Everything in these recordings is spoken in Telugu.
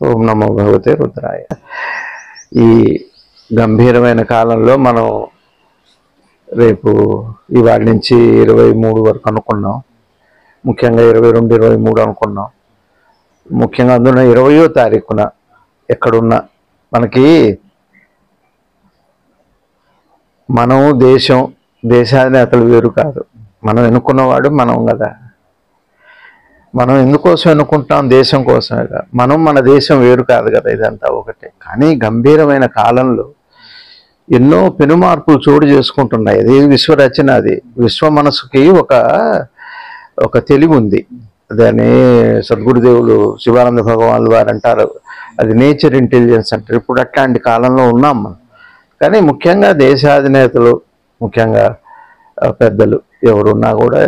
ఓం నమో భగవతే రుద్రాయ. ఈ గంభీరమైన కాలంలో మనం రేపు ఇవాళ నుంచి 23 వరకు అనుకున్నాం. ముఖ్యంగా 22, 23 అనుకున్నాం. ముఖ్యంగా అందులో 20వ తారీఖున ఎక్కడున్నా మనకి మనం దేశాధినేతలు వేరు కాదు. మనం ఎన్నుకున్నవాడు మనం కదా. మనం ఎందుకోసం ఎన్నుకుంటాం? దేశం కోసమే కదా. మన దేశం వేరు కాదు కదా. ఇదంతా ఒకటే. కానీ గంభీరమైన కాలంలో ఎన్నో పెనుమార్పులు చోటు చేసుకుంటున్నాయి. అది విశ్వరచన. అది విశ్వ మనసుకి ఒక తెలివి ఉంది. దాన్ని సద్గురుదేవులు శివానంద భగవాన్ వారు అంటారు, అది నేచర్ ఇంటెలిజెన్స్ అంటారు. ఇప్పుడు అట్లాంటి కాలంలో ఉన్నాం మనం. కానీ ముఖ్యంగా దేశాధినేతలు, ముఖ్యంగా పెద్దలు ఎవరున్నా కూడా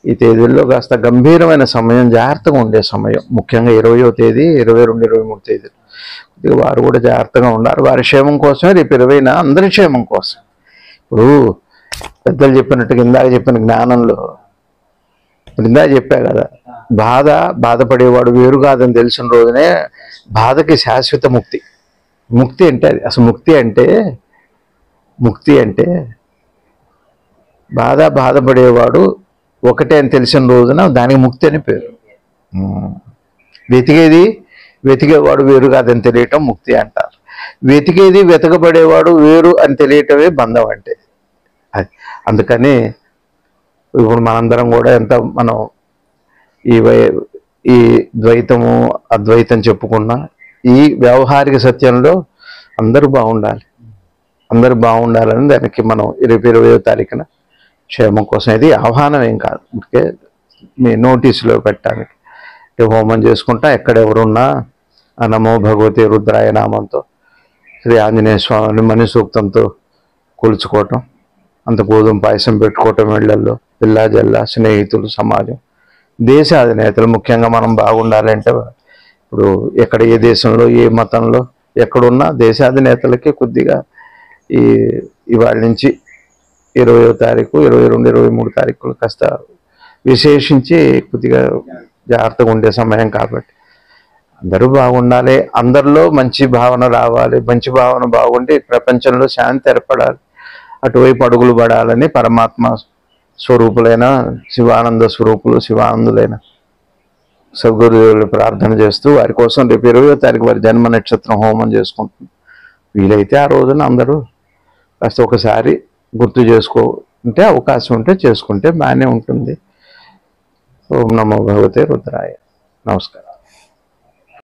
ఈ తేదీల్లో కాస్త గంభీరమైన సమయం, జాగ్రత్తగా ఉండే సమయం. ముఖ్యంగా 20వ తేదీ, 22, 23 తేదీలు వారు కూడా జాగ్రత్తగా ఉండాలి. వారి క్షేమం కోసమే. రేపు 20న అందరి క్షేమం కోసం. ఇప్పుడు పెద్దలు చెప్పినట్టుగా ఇందాక చెప్పిన జ్ఞానంలో ఇందాక చెప్పా కదా, బాధపడేవాడు వేరు కాదని తెలిసిన రోజునే బాధకి శాశ్వత ముక్తి. ముక్తి అంటే అది. అసలు ముక్తి అంటే బాధపడేవాడు ఒకటే అని తెలిసిన రోజున దానికి ముక్తి అని పేరు. వెతికేవాడు వేరు కాదని తెలియటం ముక్తి అంటారు. వెతకబడేవాడు వేరు అని తెలియటమే బంధం అంటే అది. అందుకని ఇప్పుడు మనందరం కూడా మనం ఈ ద్వైతము అద్వైతం చెప్పుకున్నా, ఈ వ్యవహారిక సత్యంలో అందరూ బాగుండాలని దానికి మనం 20వ తారీఖున క్షేమం కోసం. ఇది ఆహ్వానం ఏం కాదు, అందుకే మీ నోటీసులో పెట్టడానికి. హోమం చేసుకుంటా ఎక్కడెవరున్నా నమో భగవతే రుద్రాయ నామంతో శ్రీ ఆంజనేయ స్వామిని మణి సూక్తంతో కొలుచుకోవటం, అంత గోధుమ పాయసం పెట్టుకోవటం, ఇళ్లల్లో పిల్లా జల్లా, స్నేహితులు, సమాజం, దేశాధినేతలు. ముఖ్యంగా మనం బాగుండాలంటే ఇప్పుడు ఎక్కడ ఏ దేశంలో ఏ మతంలో ఎక్కడున్నా దేశాధినేతలకి కొద్దిగా ఇవాళ నుంచి 20వ తారీఖు, 22, 23 తారీఖులు కాస్త విశేషించి కొద్దిగా జాగ్రత్తగా ఉండే సమయం కాబట్టి అందరూ బాగుండాలి. అందరిలో మంచి భావన రావాలి. మంచి భావన బాగుండి ప్రపంచంలో శాంతి ఏర్పడాలి. అటువైపు అడుగులు పడాలని పరమాత్మ స్వరూపులైన శివానంద స్వరూపులు, శివానందులైన సద్గురుదేవులు ప్రార్థన చేస్తూ వారి కోసం రేపు 20వ తారీఖు వారి జన్మ నక్షత్రం హోమం చేసుకుంటుంది. వీలైతే ఆ రోజున అందరూ కాస్త ఒకసారి గుర్తు చేసుకుంటే, అవకాశం ఉంటే చేసుకుంటే బాగానే ఉంటుంది. ఓం నమో భగవతే రుద్రాయ. నమస్కారం.